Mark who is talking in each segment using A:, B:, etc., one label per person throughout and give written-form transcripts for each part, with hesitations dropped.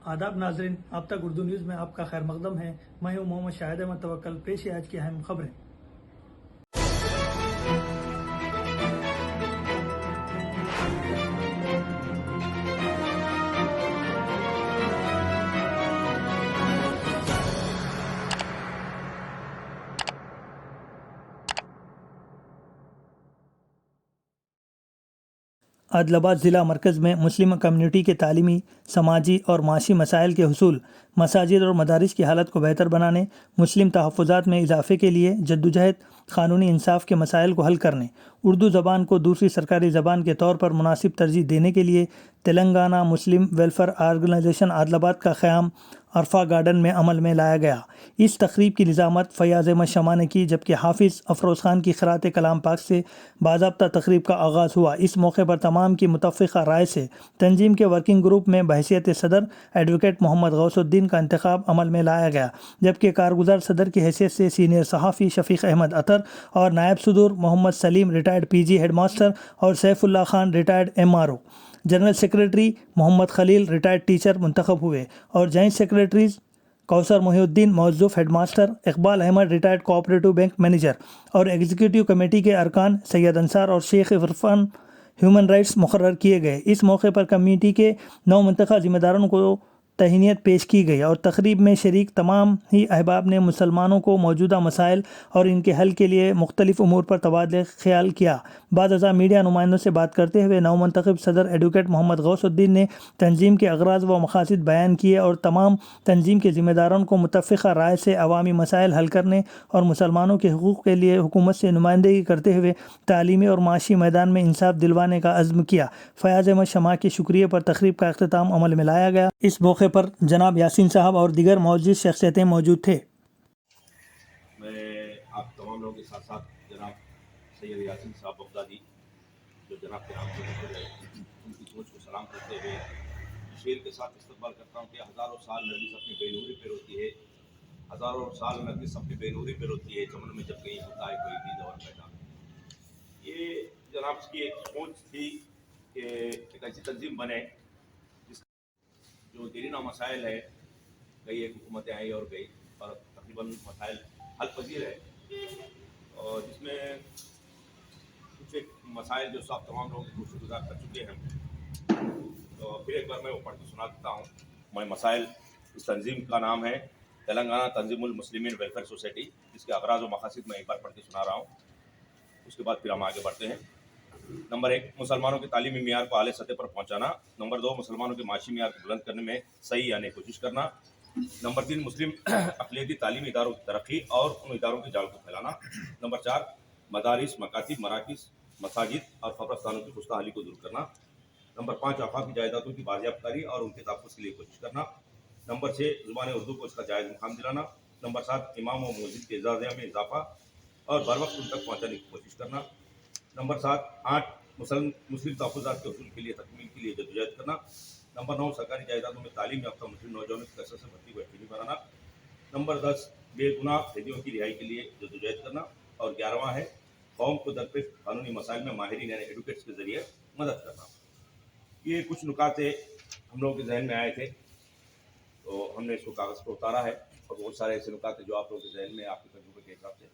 A: आदाब नाजरीन, अब तक उर्दू न्यूज़ में आपका खैर मकदम है। मैं हूं मोहम्मद शाहिद अहमद तवक्कल। पेश है आज की अहम खबरें। आदिलाबाद ज़िला मरकज़ में मुस्लिम कम्युनिटी के तालीमी, समाजी और माशी मसाइल के हुसूल, मसाजिद और मदारिस की हालत को बेहतर बनाने, मुस्लिम तहफ़्फ़ुज़ात में इजाफ़े के लिए जद्दोजहद, क़ानूनी इंसाफ़ के मसाइल को हल करने, उर्दू ज़बान को दूसरी सरकारी ज़बान के तौर पर मुनासिब तरजीह देने के लिए Telangana Muslim welfare organisation Adilabad का क़याम अरफा गार्डन में अमल में लाया गया। इस तकरीब की निज़ामत फ़याज़ अहमद शमा ने की, जबकि हाफिज़ अफरोज़ ख़ान की क़िराअत कलाम पाक से बाज़ाब्ता तकरीब का आगाज़ हुआ। इस मौके पर तमाम की मुतफ़्फ़िक़ा राय से तंजीम के वर्किंग ग्रुप में बहैसियत सदर एडवोकेट मोहम्मद गौसुद्दीन का इंतखाब अमल में लाया गया, जबकि कारगुज़ार सदर की हैसियत से सीनियर सहाफ़ी शफ़ीक़ अहमद अतर और नायब सदर Mohammad Salim retired PG headmaster और Saifullah Khan retired MRO, general secretary Mohammad Khalil retired teacher मुंतखब हुए और जॉइंट सेक्रेटरीज कौसर मोहिउद्दीन मौजूफ़ headmaster, Iqbal Ahmed retired cooperative bank manager और एग्जीक्यूटिव कमेटी के अरकान सैयद अंसार और शेख इरफान ह्यूमन राइट्स मुकर्रर किए गए। इस मौके पर कमेटी के 9 मुंतखब ज़िम्मेदारों को तहनीत पेश की गई और तकरीब में शरीक तमाम ही अहबाब ने मुसलमानों को मौजूदा मसाइल और इनके हल के लिए मुख्तलिफ उमूर पर तबादले ख्याल किया। बाद अज़ा मीडिया नुमाइंदों से बात करते हुए नवमंतखब सदर एडवोकेट मोहम्मद गौसुद्दीन ने तंजीम के अगराज़ व मकासद बयान किए और तमाम तंजीम के ज़िम्मेदारों को मुतफ़्फ़िक़ा राय से अवामी मसाइल हल करने और मुसलमानों के हुकूक़ के लिए हुकूमत से नुमाइंदगी करते हुए तालीमी और माशी मैदान में इंसाफ दिलवाने का अज़्म किया। फ़याज़ अहमद शमा के शुक्रिया पर तकरीब का अख्तिताम अमल में लाया गया। इस मौके पर जनाब यासीन साहब और दीगर मौजूद शख्सियतें मौजूद थे।
B: मैं आप तमाम लोगों के साथ साथ जनाब सैयद यासीन साहब बगदादी जो जनाब के नाम से मशहूर है, उनकी सोच को सलाम करते हुए शेर के साथ इस्तकबाल करता हूँ कि हज़ारों साल नरगिस अपनी बेनूरी पे रोती है, हज़ारों साल नरगिस अपनी बेनूरी पे रोती है, चमन में जब कहीं होता है कोई दीद और पैदा। ये जनाब की एक सोच थी कि एक ऐसी तंजीम बने जिस जो देरीना मसाइल है, कई एक हुकूमतें आई और गई और तकरीबन मसाइल हल पजीर है, और जिसमें कुछ एक मसाइल जो सब तमाम लोग गुज़ार कर चुके हैं। तो फिर एक बार मैं वो पढ़ के सुना देता हूँ। मैं मसाइल, इस तंजीम का नाम है तेलंगाना तंजीमुल मुस्लिमीन वेलफेयर सोसाइटी, जिसके अगराज़ व मकासद मैं एक बार पढ़ के सुना रहा हूँ। उसके बाद फिर हम आगे बढ़ते हैं। नंबर 1, मुसलमानों के तालीमी मियार को आले सतह पर पहुँचाना। नंबर 2, मुसलमानों के माशी मियार को बुलंद करने में सही आने की कोशिश करना। नंबर 3, मुस्लिम अक़लियती तालीमी इदारों की तरक्की और उन इदारों की जाल को फैलाना। नंबर 4, मदारिस, मकातिब, मराकिज़, मसाजिद और कब्रस्तानों की खुशहाली को दूर करना। नंबर 5, आफाकी जायदादों की बाजियाबकारी और उनके तहफ़्फ़ुज़ के लिए कोशिश करना। नंबर 6, ज़ुबान उर्दू को इसका जायज़ मुकाम दिलाना। नंबर 7, इमाम व मुअज़्ज़िन के एजाज़िया में इजाफ़ा और बर वक्त उन तक पहुँचाने की कोशिश करना। नंबर 8, मुस्लिम तहफ़्फ़ुज़ात के उसूल के लिए तकमील के लिए जद्दोजहद करना। नंबर 9, सरकारी जायदादों में तालीम याफ्ता मुस्लिम नौजवानों की कसरत से भर्ती को यकीनी बनाना। नंबर 10, बेगुनाह कैदियों की रिहाई के लिए जद्दोजहद करना। और 11वां है कौम को दरपेश कानूनी मसाइल में माहिरीन यानी एडवोकेट्स के ज़रिए मदद करना। ये कुछ नुकाते हम लोगों के जहन में आए थे, तो हमने इसको कागज़ पर उतारा है, और बहुत सारे ऐसे नुकाते जो आप लोगों के जहन में आपके तजुर्बे के हिसाब से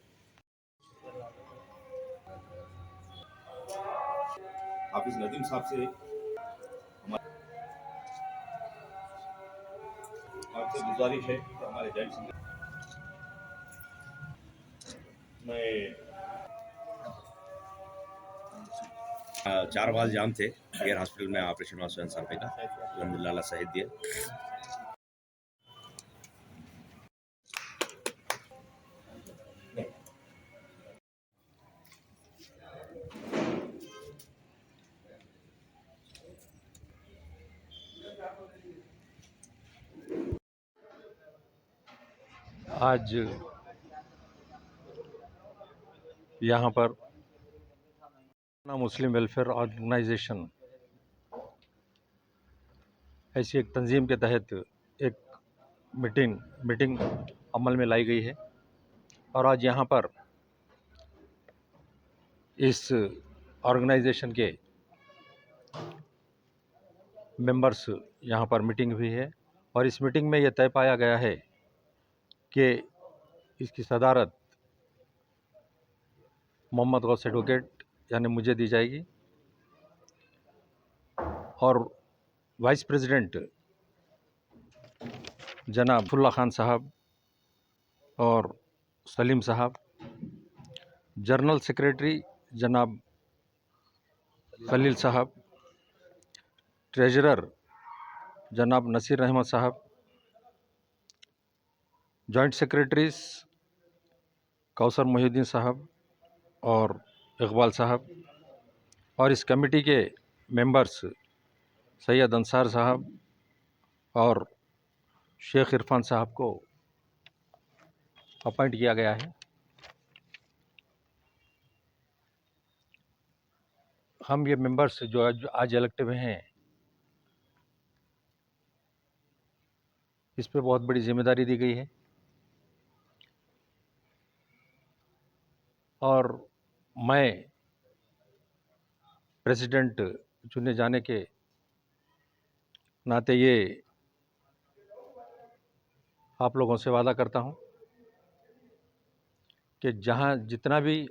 B: हाफिज़ नदीम साहब से आपसे गुजारिश है कि हमारे जैन में 4 बाल जाम थे एयर हॉस्पिटल में ऑपरेशन हुआ स्वयं सर पे का, अल्हम्दुलिल्लाह सहित दिए।
C: आज यहाँ पर मुस्लिम वेलफेयर ऑर्गेनाइजेशन ऐसी एक तंजीम के तहत एक मीटिंग अमल में लाई गई है, और आज यहाँ पर इस ऑर्गेनाइजेशन के मेंबर्स यहाँ पर मीटिंग हुई है, और इस मीटिंग में यह तय पाया गया है कि इसकी सदारत मोहम्मद गौस एडवोकेट यानी मुझे दी जाएगी और वाइस प्रेसिडेंट जनाब फुल्ला खान साहब और सलीम साहब, जनरल सेक्रेटरी जनाब खलील साहब, ट्रेजरर जनाब नसीर अहमद साहब, जॉइंट सेक्रेटरीज कौसर मोहिउद्दीन साहब और इकबाल साहब, और इस कमेटी के मेंबर्स सैयद अंसार साहब और शेख इरफान साहब को अपॉइंट किया गया है। हम ये मेंबर्स जो आज इलेक्ट हुए हैं, इस पे बहुत बड़ी जिम्मेदारी दी गई है और मैं प्रेसिडेंट चुने जाने के नाते ये आप लोगों से वादा करता हूँ कि जहाँ जितना भी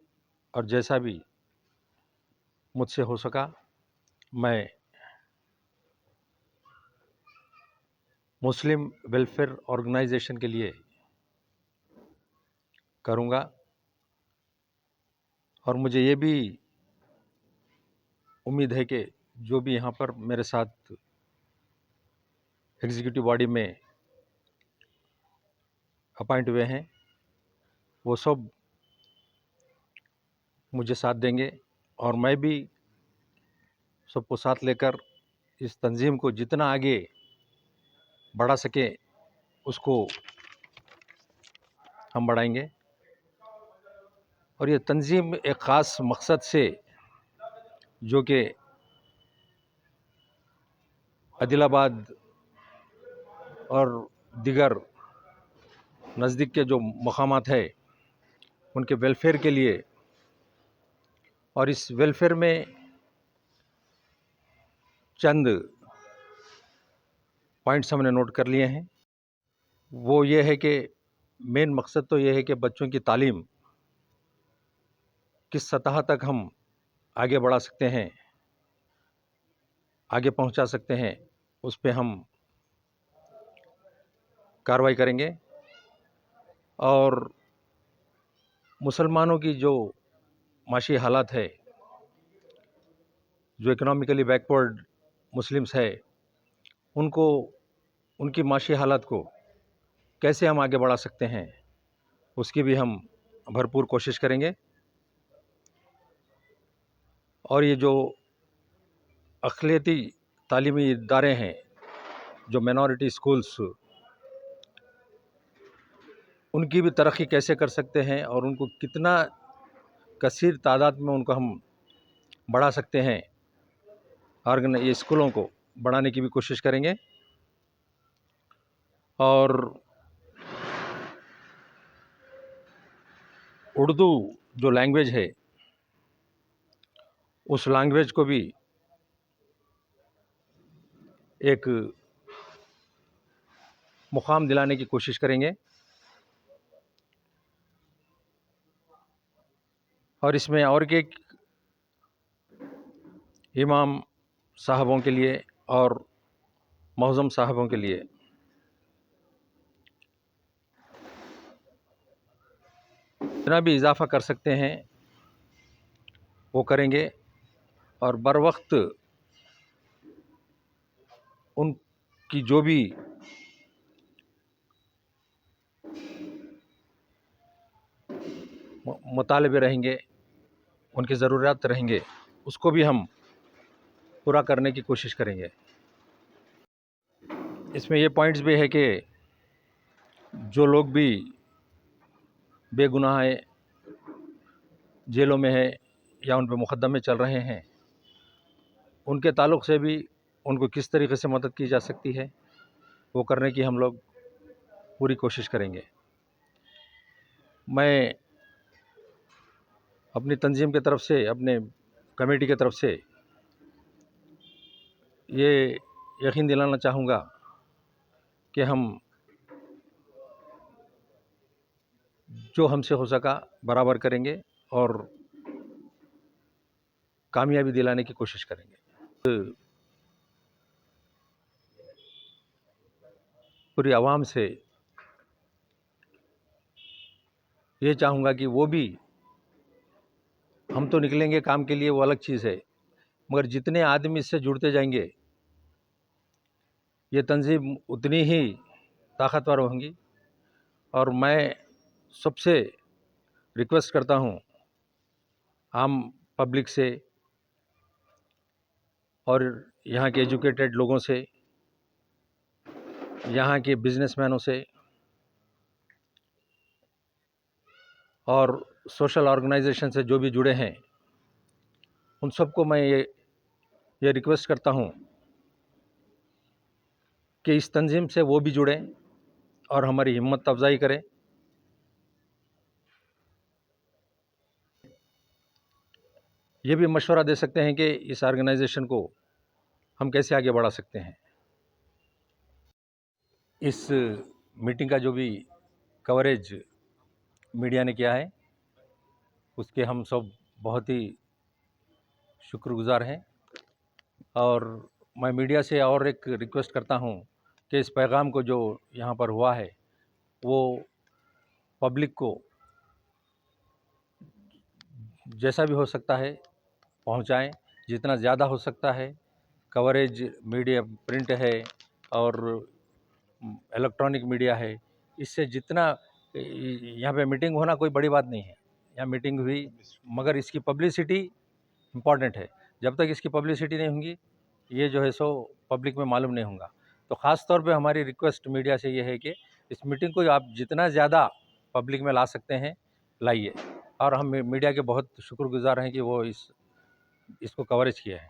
C: और जैसा भी मुझसे हो सका मैं मुस्लिम वेलफेयर ऑर्गेनाइजेशन के लिए करूँगा। और मुझे ये भी उम्मीद है कि जो भी यहाँ पर मेरे साथ एग्जीक्यूटिव बॉडी में अपॉइंट हुए हैं वो सब मुझे साथ देंगे और मैं भी सबको साथ लेकर इस तंजीम को जितना आगे बढ़ा सके उसको हम बढ़ाएंगे। और ये तंजीम एक ख़ास मकसद से, जो कि आदिलाबाद और दीगर नज़दीक के जो मकामात है उनके वेलफेयर के लिए, और इस वेलफेयर में चंद पॉइंट्स हमने नोट कर लिए हैं। वो ये है कि मेन मकसद तो ये है कि बच्चों की तालीम किस सतह तक हम आगे बढ़ा सकते हैं, आगे पहुंचा सकते हैं, उस पे हम कार्रवाई करेंगे। और मुसलमानों की जो माशी हालत है, जो इकोनॉमिकली बैकवर्ड मुस्लिम्स है, उनको उनकी माशी हालत को कैसे हम आगे बढ़ा सकते हैं उसकी भी हम भरपूर कोशिश करेंगे। और ये जो अक़लियती तालीमी इदारे हैं, जो मिनॉरिटी स्कूल्स, उनकी भी तरक्की कैसे कर सकते हैं और उनको कितना कसीर तादाद में उनको हम बढ़ा सकते हैं, ये स्कूलों को बढ़ाने की भी कोशिश करेंगे। और उर्दू जो लैंग्वेज है, उस लैंग्वेज को भी एक मुकाम दिलाने की कोशिश करेंगे। और इसमें और के इमाम साहबों के लिए और मौज़म साहबों के लिए जितना भी इजाफ़ा कर सकते हैं वो करेंगे। और बर वक्त उनकी जो भी मुतालबे रहेंगे, उनकी ज़रूरियात रहेंगे, उसको भी हम पूरा करने की कोशिश करेंगे। इसमें ये पॉइंट्स भी है कि जो लोग भी बेगुनाह है, जेलों में है या उन पर मुकदमे चल रहे हैं, उनके ताल्लुक़ से भी उनको किस तरीक़े से मदद की जा सकती है वो करने की हम लोग पूरी कोशिश करेंगे। मैं अपनी तंजीम की तरफ से, अपने कमेटी की तरफ से ये यकीन दिलाना चाहूँगा कि हम जो हमसे हो सका बराबर करेंगे और कामयाबी दिलाने की कोशिश करेंगे। पूरी आवाम से ये चाहूँगा कि वो भी, हम तो निकलेंगे काम के लिए वो अलग चीज़ है, मगर जितने आदमी इससे जुड़ते जाएंगे ये तंजीम उतनी ही ताकतवर होंगी। और मैं सबसे रिक्वेस्ट करता हूँ आम पब्लिक से और यहाँ के एजुकेटेड लोगों से, यहाँ के बिजनेसमैनों से और सोशल ऑर्गेनाइजेशन से जो भी जुड़े हैं, उन सबको मैं ये रिक्वेस्ट करता हूँ कि इस तंजीम से वो भी जुड़ें और हमारी हिम्मत अफजाई करें। ये भी मशवरा दे सकते हैं कि इस ऑर्गेनाइजेशन को हम कैसे आगे बढ़ा सकते हैं। इस मीटिंग का जो भी कवरेज मीडिया ने किया है उसके हम सब बहुत ही शुक्रगुजार हैं। और मैं मीडिया से और एक रिक्वेस्ट करता हूं कि इस पैगाम को जो यहाँ पर हुआ है वो पब्लिक को जैसा भी हो सकता है पहुँचाएं, जितना ज़्यादा हो सकता है। कवरेज मीडिया प्रिंट है और इलेक्ट्रॉनिक मीडिया है, इससे जितना यहाँ पे मीटिंग होना कोई बड़ी बात नहीं है, यहाँ मीटिंग हुई मगर इसकी पब्लिसिटी इम्पॉर्टेंट है। जब तक इसकी पब्लिसिटी नहीं होगी ये जो है सो पब्लिक में मालूम नहीं होगा। तो ख़ास तौर पे हमारी रिक्वेस्ट मीडिया से ये है कि इस मीटिंग को आप जितना ज़्यादा पब्लिक में ला सकते हैं लाइए। और हम मीडिया के बहुत शुक्रगुजार हैं कि वो इसको कवरेज किया है।